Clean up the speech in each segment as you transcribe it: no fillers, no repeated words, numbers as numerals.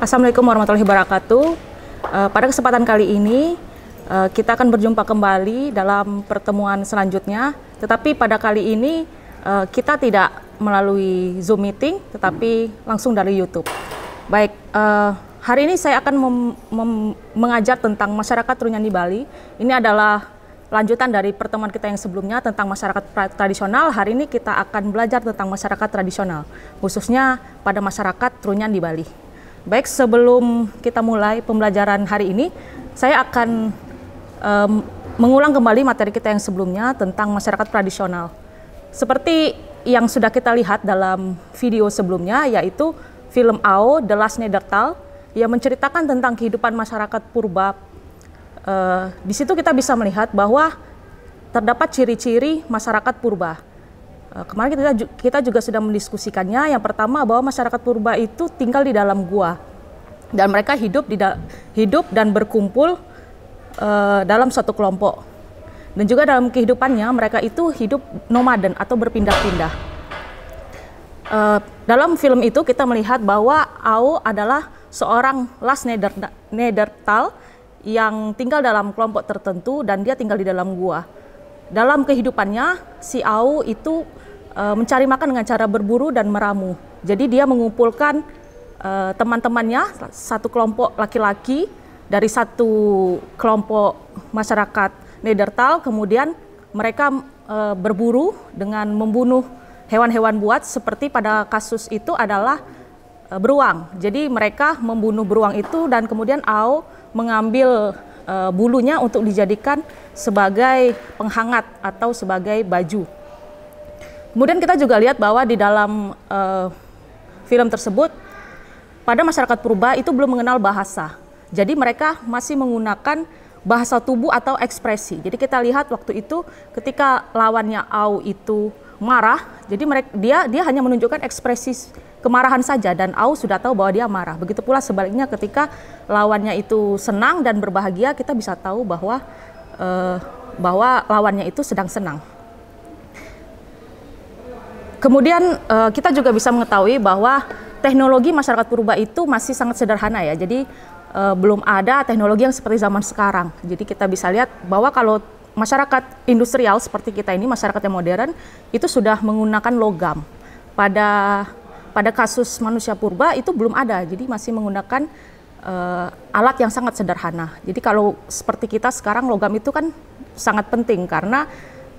Assalamualaikum warahmatullahi wabarakatuh. Pada kesempatan kali ini kita akan berjumpa kembali dalam pertemuan selanjutnya. Tetapi pada kali ini kita tidak melalui Zoom meeting, tetapi langsung dari YouTube. Baik, hari ini saya akan mengajar tentang masyarakat Trunyan di Bali. Ini adalah lanjutan dari pertemuan kita yang sebelumnya tentang masyarakat tradisional. Hari ini kita akan belajar tentang masyarakat tradisional, khususnya pada masyarakat Trunyan di Bali. Baik, sebelum kita mulai pembelajaran hari ini, saya akan mengulang kembali materi kita yang sebelumnya tentang masyarakat tradisional. Seperti yang sudah kita lihat dalam video sebelumnya, yaitu film AO, The Last Neanderthal, yang menceritakan tentang kehidupan masyarakat purba. Di situ kita bisa melihat bahwa terdapat ciri-ciri masyarakat purba. Kemarin kita juga sudah mendiskusikannya. Yang pertama, bahwa masyarakat purba itu tinggal di dalam gua dan mereka hidup dan berkumpul dalam suatu kelompok. Dan juga dalam kehidupannya mereka itu hidup nomaden atau berpindah-pindah. Dalam film itu kita melihat bahwa Ao adalah seorang Last Neanderthal yang tinggal dalam kelompok tertentu dan dia tinggal di dalam gua. Dalam kehidupannya si Ao itu mencari makan dengan cara berburu dan meramu. Jadi dia mengumpulkan teman-temannya, satu kelompok laki-laki dari satu kelompok masyarakat Neanderthal, kemudian mereka berburu dengan membunuh hewan-hewan buas, seperti pada kasus itu adalah beruang. Jadi mereka membunuh beruang itu dan kemudian Ao mengambil bulunya untuk dijadikan sebagai penghangat atau sebagai baju. Kemudian kita juga lihat bahwa di dalam film tersebut, pada masyarakat purba itu belum mengenal bahasa. Jadi mereka masih menggunakan bahasa tubuh atau ekspresi. Jadi kita lihat waktu itu ketika lawannya Ao itu marah, jadi dia hanya menunjukkan ekspresi kemarahan saja dan Ao sudah tahu bahwa dia marah. Begitu pula sebaliknya ketika lawannya itu senang dan berbahagia, kita bisa tahu bahwa lawannya itu sedang senang. Kemudian kita juga bisa mengetahui bahwa teknologi masyarakat purba itu masih sangat sederhana ya. Jadi belum ada teknologi yang seperti zaman sekarang. Jadi kita bisa lihat bahwa kalau masyarakat industrial seperti kita ini, masyarakat yang modern, itu sudah menggunakan logam. Pada kasus manusia purba itu belum ada, jadi masih menggunakan alat yang sangat sederhana. Jadi kalau seperti kita sekarang, logam itu kan sangat penting karena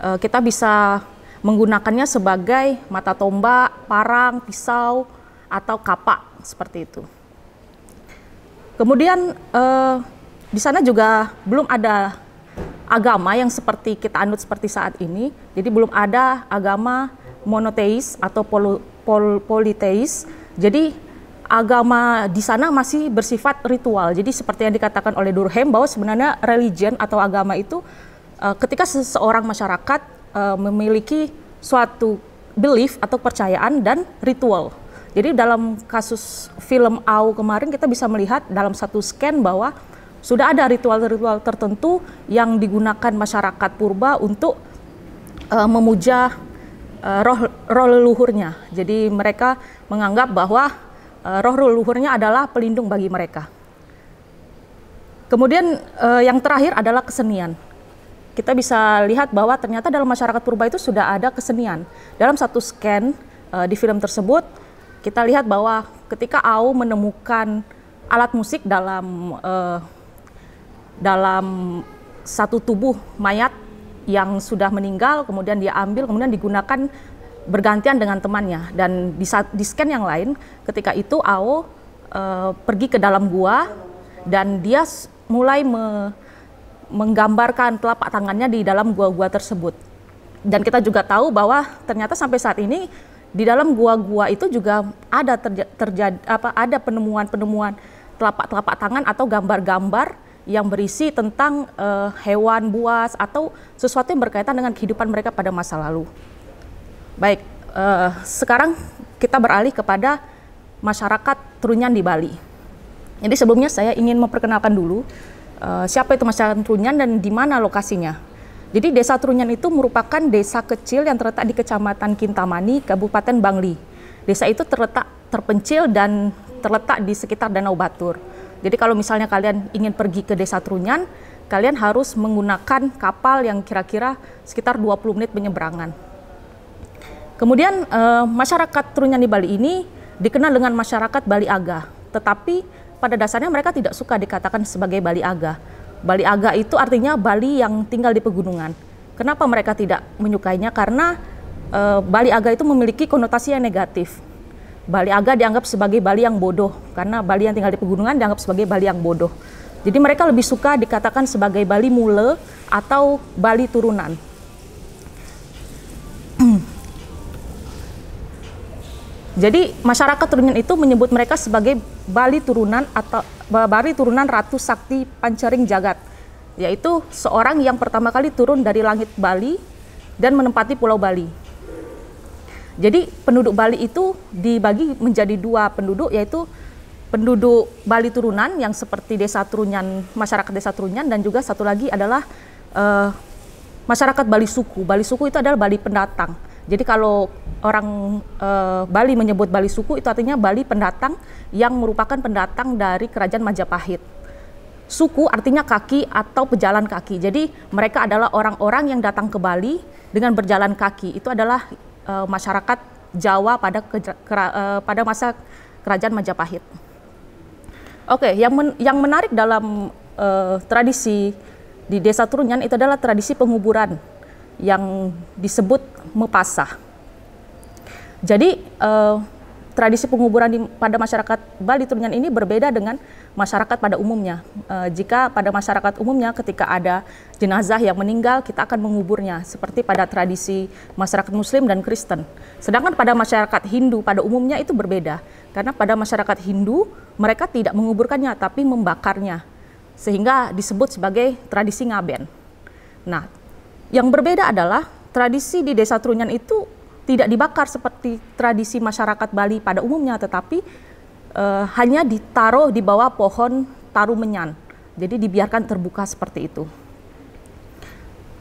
kita bisa menggunakannya sebagai mata tombak, parang, pisau, atau kapak seperti itu. Kemudian di sana juga belum ada agama yang seperti kita anut seperti saat ini. Jadi belum ada agama monoteis atau politeis. Jadi agama di sana masih bersifat ritual. Jadi seperti yang dikatakan oleh Durkheim bahwa sebenarnya religion atau agama itu ketika seseorang masyarakat memiliki suatu belief atau percayaan dan ritual. Jadi dalam kasus film Ao kemarin kita bisa melihat dalam satu scan bahwa sudah ada ritual-ritual tertentu yang digunakan masyarakat purba untuk memuja roh leluhurnya. Jadi mereka menganggap bahwa roh leluhurnya adalah pelindung bagi mereka. Kemudian yang terakhir adalah kesenian. Kita bisa lihat bahwa ternyata dalam masyarakat purba itu sudah ada kesenian. Dalam satu scan di film tersebut, kita lihat bahwa ketika Ao menemukan alat musik dalam satu tubuh mayat yang sudah meninggal, kemudian dia ambil, kemudian digunakan bergantian dengan temannya. Dan di scan yang lain, ketika itu Ao pergi ke dalam gua dan dia mulai menggambarkan telapak tangannya di dalam gua-gua tersebut. Dan kita juga tahu bahwa ternyata sampai saat ini di dalam gua-gua itu juga ada ada penemuan telapak tangan atau gambar-gambar yang berisi tentang hewan buas atau sesuatu yang berkaitan dengan kehidupan mereka pada masa lalu. Baik, sekarang kita beralih kepada masyarakat Trunyan di Bali. Jadi sebelumnya saya ingin memperkenalkan dulu siapa itu masyarakat Trunyan dan di mana lokasinya. Jadi desa Trunyan itu merupakan desa kecil yang terletak di Kecamatan Kintamani, Kabupaten Bangli. Desa itu terletak terpencil dan terletak di sekitar Danau Batur. Jadi kalau misalnya kalian ingin pergi ke Desa Trunyan, kalian harus menggunakan kapal yang kira-kira sekitar 20 menit penyeberangan. Kemudian masyarakat Trunyan di Bali ini dikenal dengan masyarakat Bali Aga, tetapi pada dasarnya mereka tidak suka dikatakan sebagai Bali Aga. Bali Aga itu artinya Bali yang tinggal di pegunungan. Kenapa mereka tidak menyukainya? Karena Bali Aga itu memiliki konotasi yang negatif. Bali Aga dianggap sebagai Bali yang bodoh, karena Bali yang tinggal di pegunungan dianggap sebagai Bali yang bodoh. Jadi mereka lebih suka dikatakan sebagai Bali Mule atau Bali Turunan. Jadi masyarakat Trunyan itu menyebut mereka sebagai Bali Turunan atau Bali Turunan Ratu Sakti Pancering Jagat, yaitu seorang yang pertama kali turun dari langit Bali dan menempati Pulau Bali. Jadi penduduk Bali itu dibagi menjadi dua penduduk, yaitu penduduk Bali Turunan yang seperti Desa Trunyan, masyarakat Desa Trunyan, dan juga satu lagi adalah masyarakat Bali Suku. Bali Suku itu adalah Bali pendatang. Jadi kalau orang Bali menyebut Bali Suku itu artinya Bali pendatang yang merupakan pendatang dari Kerajaan Majapahit. Suku artinya kaki atau pejalan kaki. Jadi mereka adalah orang-orang yang datang ke Bali dengan berjalan kaki. Itu adalah masyarakat Jawa pada masa Kerajaan Majapahit. Oke, yang menarik dalam tradisi di Desa Trunyan itu adalah tradisi penguburan yang disebut mepasah. Jadi tradisi penguburan pada masyarakat Bali Trunyan ini berbeda dengan masyarakat pada umumnya. Jika pada masyarakat umumnya ketika ada jenazah yang meninggal, kita akan menguburnya seperti pada tradisi masyarakat Muslim dan Kristen. Sedangkan pada masyarakat Hindu pada umumnya itu berbeda, karena pada masyarakat Hindu mereka tidak menguburkannya tapi membakarnya, sehingga disebut sebagai tradisi ngaben. Nah, yang berbeda adalah tradisi di Desa Trunyan itu tidak dibakar seperti tradisi masyarakat Bali pada umumnya, tetapi hanya ditaruh di bawah pohon tarumenyan. Jadi dibiarkan terbuka seperti itu.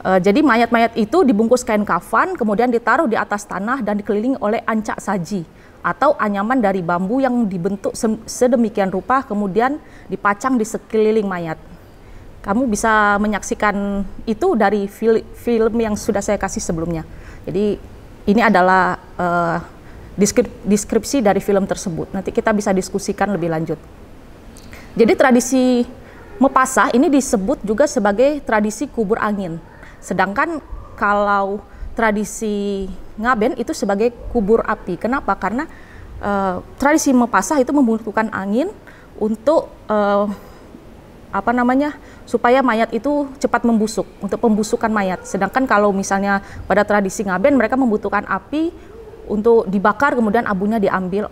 Jadi mayat-mayat itu dibungkus kain kafan, kemudian ditaruh di atas tanah dan dikelilingi oleh ancak saji atau anyaman dari bambu yang dibentuk sedemikian rupa, kemudian dipacang di sekeliling mayat. Kamu bisa menyaksikan itu dari film yang sudah saya kasih sebelumnya. Jadi ini adalah deskripsi dari film tersebut. Nanti kita bisa diskusikan lebih lanjut. Jadi tradisi mepasah ini disebut juga sebagai tradisi kubur angin. Sedangkan kalau tradisi ngaben itu sebagai kubur api. Kenapa? Karena tradisi mepasah itu membutuhkan angin untuk supaya mayat itu cepat membusuk, untuk pembusukan mayat. Sedangkan kalau misalnya pada tradisi ngaben mereka membutuhkan api untuk dibakar, kemudian abunya diambil,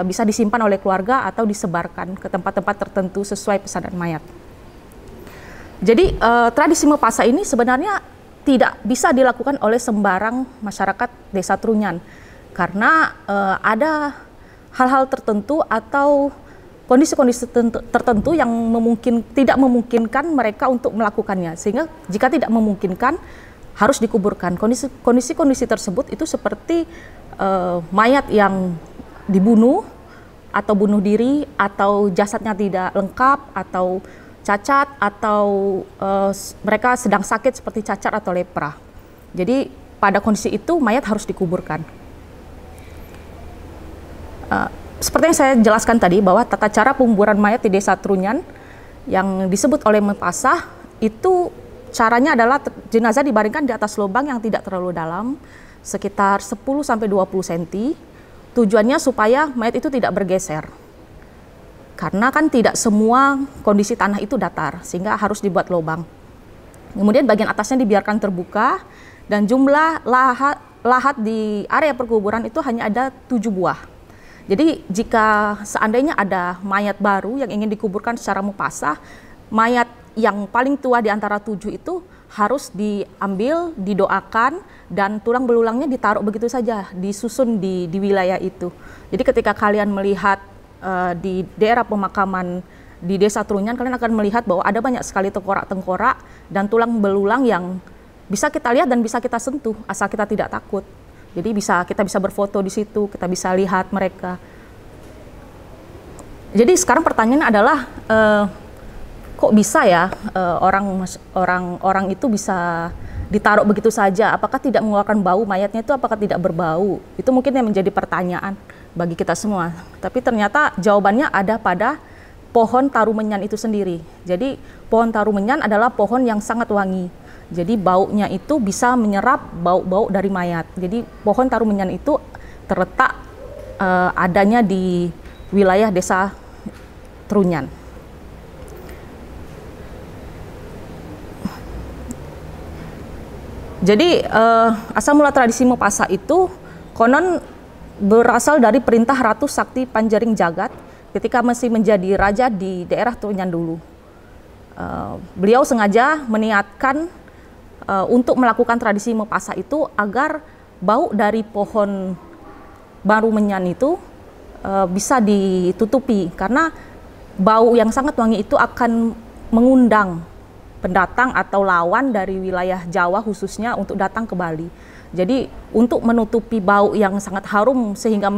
bisa disimpan oleh keluarga atau disebarkan ke tempat-tempat tertentu sesuai pesanan mayat. Jadi tradisi mepasah ini sebenarnya tidak bisa dilakukan oleh sembarang masyarakat Desa Trunyan, karena ada hal-hal tertentu atau kondisi-kondisi tertentu yang tidak memungkinkan mereka untuk melakukannya, sehingga jika tidak memungkinkan harus dikuburkan. Kondisi-kondisi tersebut itu seperti mayat yang dibunuh atau bunuh diri, atau jasadnya tidak lengkap, atau cacat, atau mereka sedang sakit seperti cacat atau lepra. Jadi pada kondisi itu mayat harus dikuburkan. Seperti yang saya jelaskan tadi, bahwa tata cara penguburan mayat di Desa Trunyan yang disebut oleh mepasah itu caranya adalah jenazah dibaringkan di atas lubang yang tidak terlalu dalam, sekitar 10-20 cm. Tujuannya supaya mayat itu tidak bergeser. Karena kan tidak semua kondisi tanah itu datar, sehingga harus dibuat lubang. Kemudian bagian atasnya dibiarkan terbuka, dan jumlah lahat di area perkuburan itu hanya ada 7 buah. Jadi jika seandainya ada mayat baru yang ingin dikuburkan secara mepasah, mayat yang paling tua di antara 7 itu harus diambil, didoakan, dan tulang belulangnya ditaruh begitu saja, disusun di wilayah itu. Jadi ketika kalian melihat di daerah pemakaman di Desa Trunyan, kalian akan melihat bahwa ada banyak sekali tengkorak-tengkorak dan tulang belulang yang bisa kita lihat dan bisa kita sentuh, asal kita tidak takut. Jadi kita bisa berfoto di situ, kita bisa lihat mereka. Jadi sekarang pertanyaannya adalah kok bisa ya orang itu bisa ditaruh begitu saja? Apakah tidak mengeluarkan bau, mayatnya itu apakah tidak berbau? Itu mungkin yang menjadi pertanyaan bagi kita semua. Tapi ternyata jawabannya ada pada pohon tarumenyan itu sendiri. Jadi pohon tarumenyan adalah pohon yang sangat wangi. Jadi baunya itu bisa menyerap bau-bau dari mayat. Jadi pohon tarumenyan itu terletak adanya di wilayah desa Trunyan. Jadi asal mula tradisi mepasa itu konon berasal dari perintah Ratu Sakti Panjering Jagat ketika masih menjadi raja di daerah Trunyan dulu. Beliau sengaja meniatkan untuk melakukan tradisi mepasa itu agar bau dari pohon baru menyan itu bisa ditutupi, karena bau yang sangat wangi itu akan mengundang pendatang atau lawan dari wilayah Jawa khususnya untuk datang ke Bali. Jadi untuk menutupi bau yang sangat harum sehingga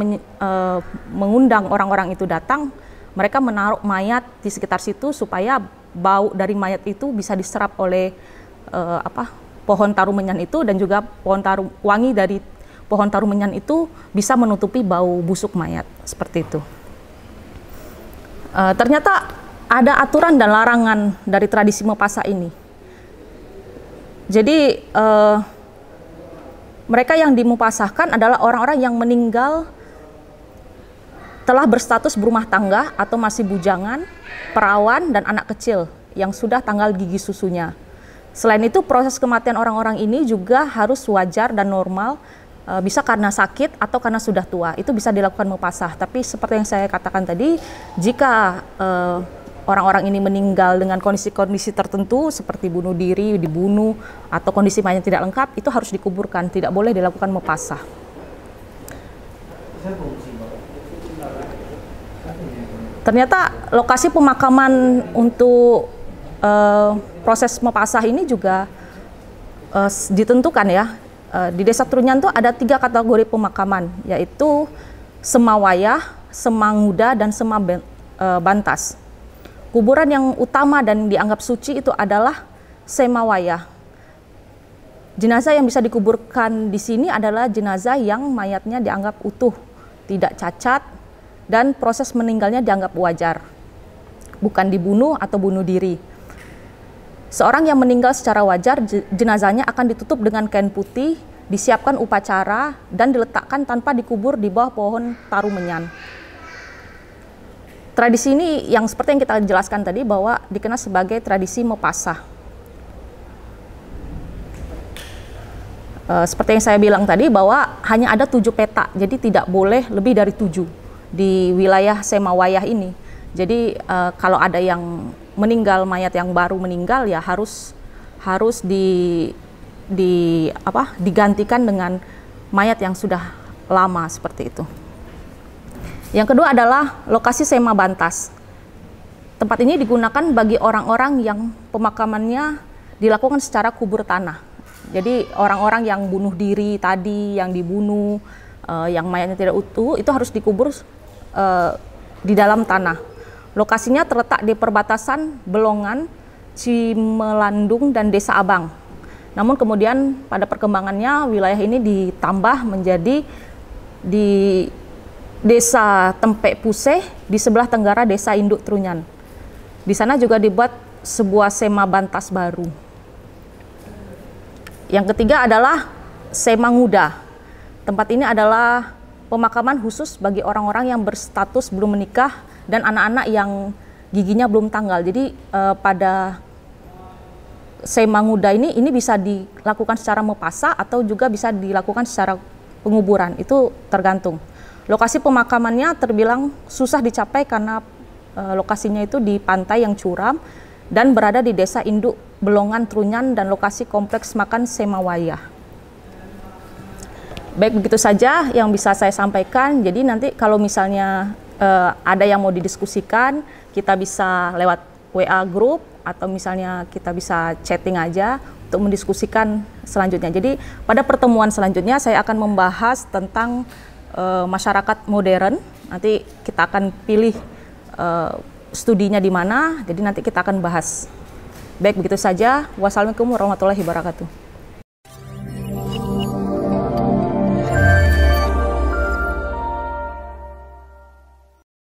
mengundang orang-orang itu datang, mereka menaruh mayat di sekitar situ supaya bau dari mayat itu bisa diserap oleh pohon tarumenyan itu, dan juga wangi dari pohon tarumenyan itu bisa menutupi bau busuk mayat, seperti itu. Ternyata ada aturan dan larangan dari tradisi mepasa ini. Jadi mereka yang dimupasahkan adalah orang-orang yang meninggal telah berstatus berumah tangga atau masih bujangan, perawan, dan anak kecil yang sudah tanggal gigi susunya. Selain itu, proses kematian orang-orang ini juga harus wajar dan normal, bisa karena sakit atau karena sudah tua. Itu bisa dilakukan mupasah. Tapi seperti yang saya katakan tadi, jika orang-orang ini meninggal dengan kondisi-kondisi tertentu seperti bunuh diri, dibunuh, atau kondisi mayat tidak lengkap, itu harus dikuburkan, tidak boleh dilakukan mupasah. Ternyata lokasi pemakaman untuk proses mupasah ini juga ditentukan ya. Di Desa Trunyan itu ada 3 kategori pemakaman, yaitu Semawayah, Semanguda, dan Semabantas. Kuburan yang utama dan dianggap suci itu adalah Semawayah. Jenazah yang bisa dikuburkan di sini adalah jenazah yang mayatnya dianggap utuh, tidak cacat, dan proses meninggalnya dianggap wajar, bukan dibunuh atau bunuh diri. Seorang yang meninggal secara wajar, jenazahnya akan ditutup dengan kain putih, disiapkan upacara, dan diletakkan tanpa dikubur di bawah pohon tarumenyan. Tradisi ini yang seperti yang kita jelaskan tadi bahwa dikenal sebagai tradisi mepasah. Seperti yang saya bilang tadi bahwa hanya ada 7 peta, jadi tidak boleh lebih dari 7 di wilayah Semawayah ini. Jadi kalau ada yang meninggal, mayat yang baru meninggal, ya harus digantikan dengan mayat yang sudah lama, seperti itu. Yang kedua adalah lokasi Semabantas. Tempat ini digunakan bagi orang-orang yang pemakamannya dilakukan secara kubur tanah. Jadi orang-orang yang bunuh diri tadi, yang dibunuh, yang mayatnya tidak utuh, itu harus dikubur di dalam tanah. Lokasinya terletak di perbatasan Belongan, Cimelandung, dan Desa Abang. Namun kemudian pada perkembangannya wilayah ini ditambah menjadi di Desa Tempek Puseh di sebelah tenggara Desa Induk Trunyan. Di sana juga dibuat sebuah Semabantas baru. Yang ketiga adalah Semanguda. Tempat ini adalah pemakaman khusus bagi orang-orang yang berstatus belum menikah dan anak-anak yang giginya belum tanggal. Jadi pada Semanguda ini bisa dilakukan secara mepasah atau juga bisa dilakukan secara penguburan. Itu tergantung. Lokasi pemakamannya terbilang susah dicapai karena lokasinya itu di pantai yang curam dan berada di Desa Induk Belongan Trunyan dan lokasi kompleks makan Semawayah. Baik, begitu saja yang bisa saya sampaikan. Jadi nanti kalau misalnya ada yang mau didiskusikan, kita bisa lewat WA group atau misalnya kita bisa chatting aja untuk mendiskusikan selanjutnya. Jadi pada pertemuan selanjutnya saya akan membahas tentang masyarakat modern. Nanti kita akan pilih studinya di mana, jadi nanti kita akan bahas. Baik, begitu saja. Wassalamualaikum warahmatullahi wabarakatuh.